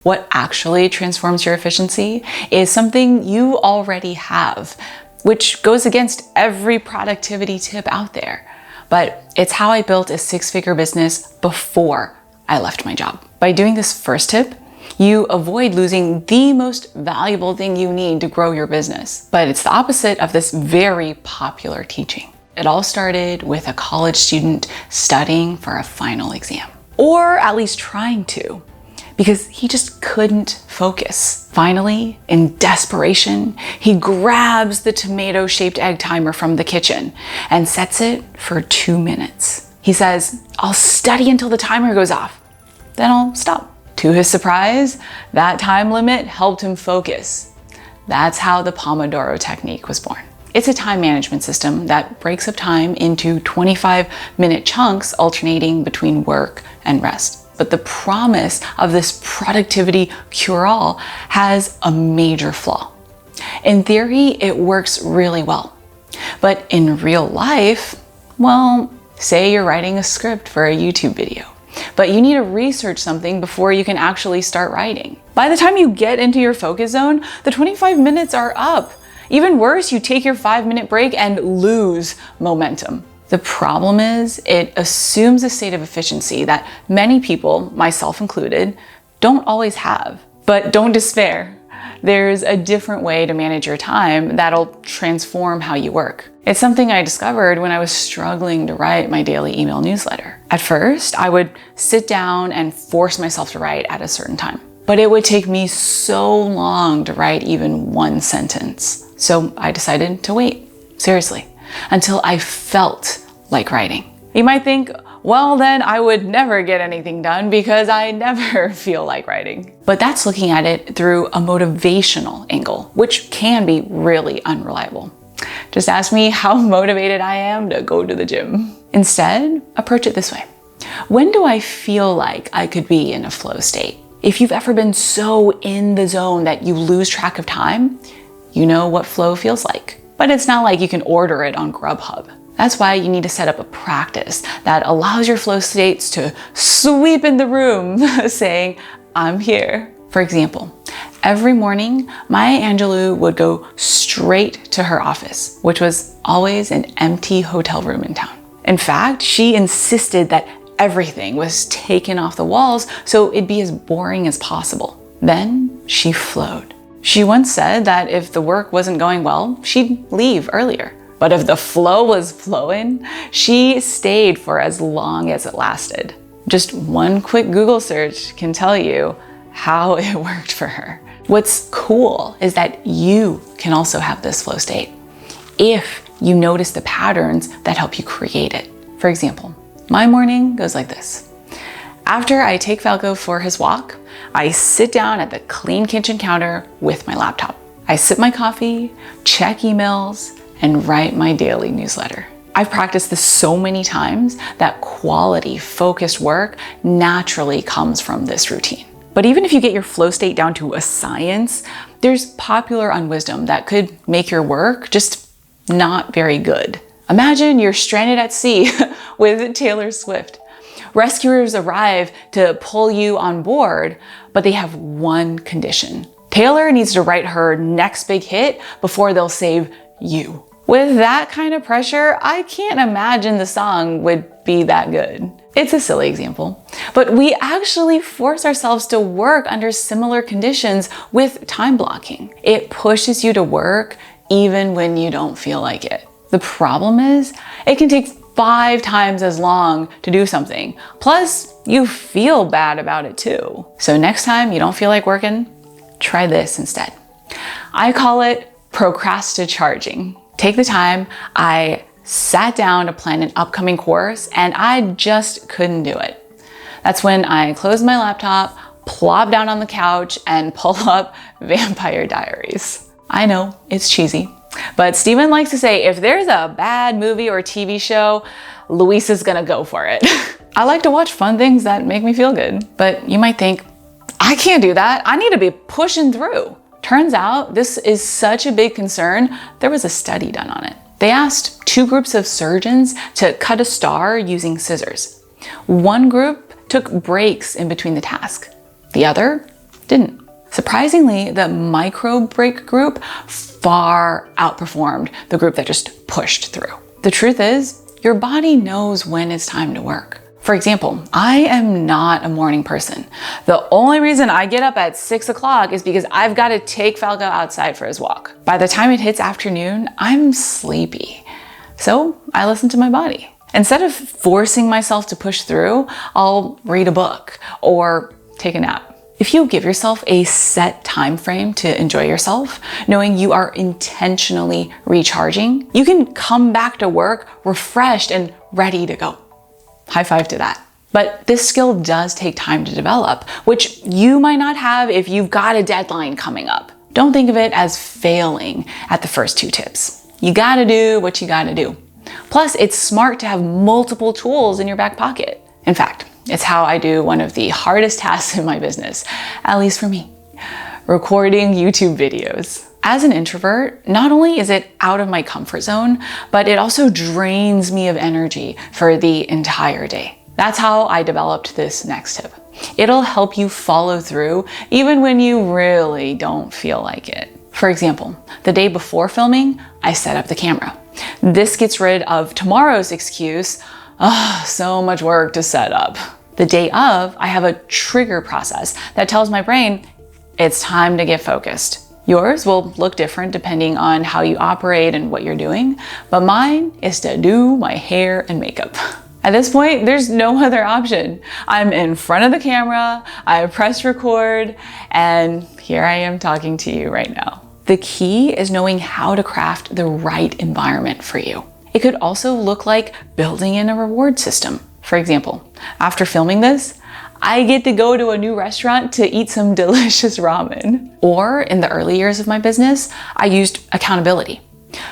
What actually transforms your efficiency is something you already have, which goes against every productivity tip out there. But it's how I built a six-figure business before I left my job. By doing this first tip, you avoid losing the most valuable thing you need to grow your business. But it's the opposite of this very popular teaching. It all started with a college student studying for a final exam, or at least trying to, because he just couldn't focus. Finally, in desperation, he grabs the tomato-shaped egg timer from the kitchen and sets it for 2 minutes. He says, "I'll study until the timer goes off, then I'll stop." To his surprise, that time limit helped him focus. That's how the pomodoro technique was born. It's a time management system that breaks up time into 25-minute chunks alternating between work and rest. But the promise of this productivity cure-all has a major flaw. In theory, it works really well. But in real life, well, say you're writing a script for a YouTube video, but you need to research something before you can actually start writing. By the time you get into your focus zone, the 25 minutes are up. Even worse, you take your 5-minute break and lose momentum. The problem is, it assumes a state of efficiency that many people, myself included, don't always have. But don't despair. There's a different way to manage your time that'll transform how you work. It's something I discovered when I was struggling to write my daily email newsletter. At first, I would sit down and force myself to write at a certain time. But it would take me so long to write even one sentence. So I decided to wait, seriously, until I felt like writing. You might think, well, then I would never get anything done because I never feel like writing. But that's looking at it through a motivational angle, which can be really unreliable. Just ask me how motivated I am to go to the gym. Instead, approach it this way. When do I feel like I could be in a flow state? If you've ever been so in the zone that you lose track of time, you know what flow feels like. But it's not like you can order it on Grubhub. That's why you need to set up a practice that allows your flow states to sweep in the room saying, "I'm here." For example, every morning, Maya Angelou would go straight to her office, which was always an empty hotel room in town. In fact, she insisted that everything was taken off the walls so it'd be as boring as possible. Then she flowed. She once said that if the work wasn't going well, she'd leave earlier. But if the flow was flowing, she stayed for as long as it lasted. Just one quick Google search can tell you how it worked for her. What's cool is that you can also have this flow state if you notice the patterns that help you create it. For example, my morning goes like this. After I take Falco for his walk, I sit down at the clean kitchen counter with my laptop. I sip my coffee, check emails, and write my daily newsletter. I've practiced this so many times that quality, focused work naturally comes from this routine. But even if you get your flow state down to a science, there's popular unwisdom that could make your work just not very good. Imagine you're stranded at sea with Taylor Swift. Rescuers arrive to pull you on board, but they have one condition. Taylor needs to write her next big hit before they'll save you. With that kind of pressure, I can't imagine the song would be that good. It's a silly example, but we actually force ourselves to work under similar conditions with time blocking. It pushes you to work even when you don't feel like it. The problem is, it can take 5 times as long to do something. Plus, you feel bad about it too. So next time you don't feel like working, try this instead. I call it Procrasticharging. Take the time, I sat down to plan an upcoming course and I just couldn't do it. That's when I close my laptop, plop down on the couch, and pull up Vampire Diaries. I know, it's cheesy, but Steven likes to say if there's a bad movie or TV show, Luisa's gonna go for it. I like to watch fun things that make me feel good, but you might think, I can't do that. I need to be pushing through. Turns out this is such a big concern, there was a study done on it. They asked 2 groups of surgeons to cut a star using scissors. One group took breaks in between the task. The other didn't. Surprisingly, the micro break group far outperformed the group that just pushed through. The truth is, your body knows when it's time to work. For example, I am not a morning person. The only reason I get up at 6 o'clock is because I've got to take Falco outside for his walk. By the time it hits afternoon, I'm sleepy. So I listen to my body. Instead of forcing myself to push through, I'll read a book or take a nap. If you give yourself a set time frame to enjoy yourself, knowing you are intentionally recharging, you can come back to work refreshed and ready to go. High five to that. But this skill does take time to develop, which you might not have if you've got a deadline coming up. Don't think of it as failing at the first 2 tips. You gotta do what you gotta do. Plus, it's smart to have multiple tools in your back pocket. In fact, it's how I do one of the hardest tasks in my business, at least for me, recording YouTube videos. As an introvert, not only is it out of my comfort zone, but it also drains me of energy for the entire day. That's how I developed this next tip. It'll help you follow through even when you really don't feel like it. For example, the day before filming, I set up the camera. This gets rid of tomorrow's excuse, so much work to set up. The day of, I have a trigger process that tells my brain, it's time to get focused. Yours will look different depending on how you operate and what you're doing, but mine is to do my hair and makeup. At this point, there's no other option. I'm in front of the camera, I press record, and here I am talking to you right now. The key is knowing how to craft the right environment for you. It could also look like building in a reward system. For example, after filming this, I get to go to a new restaurant to eat some delicious ramen. Or in the early years of my business, I used accountability.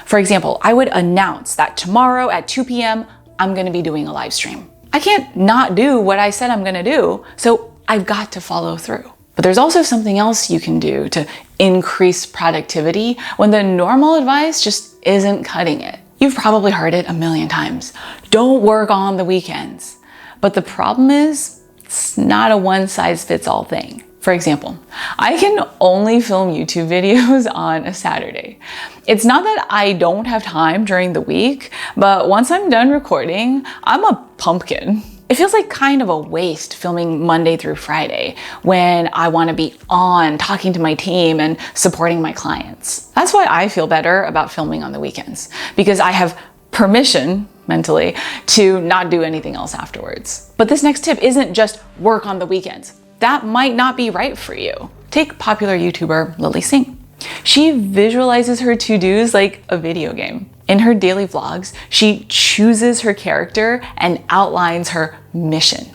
For example, I would announce that tomorrow at 2 p.m., I'm gonna be doing a live stream. I can't not do what I said I'm gonna do, so I've got to follow through. But there's also something else you can do to increase productivity when the normal advice just isn't cutting it. You've probably heard it a million times. Don't work on the weekends. But the problem is, it's not a one-size-fits-all thing. For example, I can only film YouTube videos on a Saturday. It's not that I don't have time during the week, but once I'm done recording, I'm a pumpkin. It feels like kind of a waste filming Monday through Friday when I want to be on talking to my team and supporting my clients. That's why I feel better about filming on the weekends, because I have permission mentally to not do anything else afterwards. But this next tip isn't just work on the weekends. That might not be right for you. Take popular YouTuber Lily Singh. She visualizes her to-dos like a video game. In her daily vlogs, she chooses her character and outlines her mission.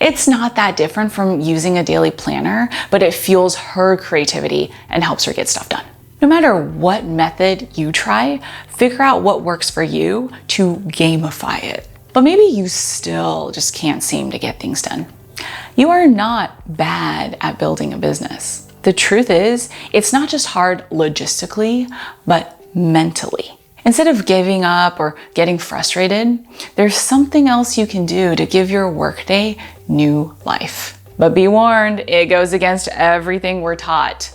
It's not that different from using a daily planner, but it fuels her creativity and helps her get stuff done. No matter what method you try, figure out what works for you to gamify it. But maybe you still just can't seem to get things done. You are not bad at building a business. The truth is, it's not just hard logistically, but mentally. Instead of giving up or getting frustrated, there's something else you can do to give your workday new life. But be warned, it goes against everything we're taught.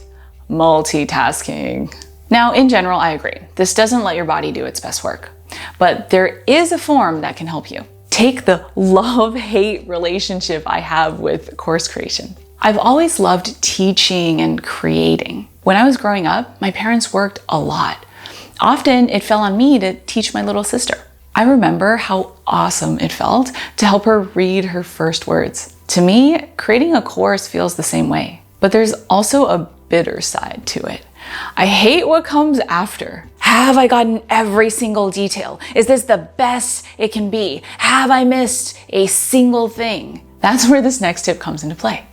Multitasking. Now, in general, I agree. This doesn't let your body do its best work. But there is a form that can help you. Take the love-hate relationship I have with course creation. I've always loved teaching and creating. When I was growing up, my parents worked a lot. Often it fell on me to teach my little sister. I remember how awesome it felt to help her read her first words. To me, creating a course feels the same way. But there's also a bitter side to it. I hate what comes after. Have I gotten every single detail? Is this the best it can be? Have I missed a single thing? That's where this next tip comes into play.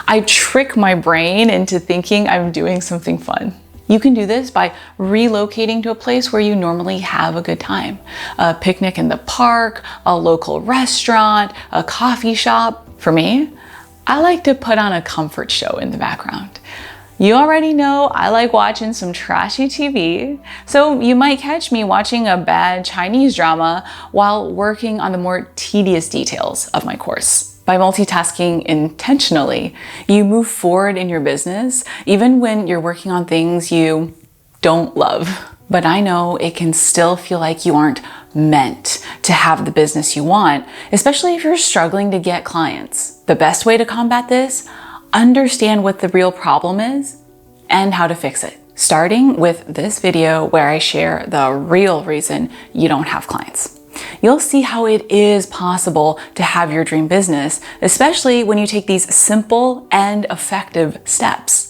I trick my brain into thinking I'm doing something fun. You can do this by relocating to a place where you normally have a good time. A picnic in the park, a local restaurant, a coffee shop. For me, I like to put on a comfort show in the background. You already know I like watching some trashy TV, so you might catch me watching a bad Chinese drama while working on the more tedious details of my course. By multitasking intentionally, you move forward in your business, even when you're working on things you don't love. But I know it can still feel like you aren't meant to have the business you want, especially if you're struggling to get clients. The best way to combat this, understand what the real problem is and how to fix it. Starting with this video where I share the real reason you don't have clients. You'll see how it is possible to have your dream business, especially when you take these simple and effective steps.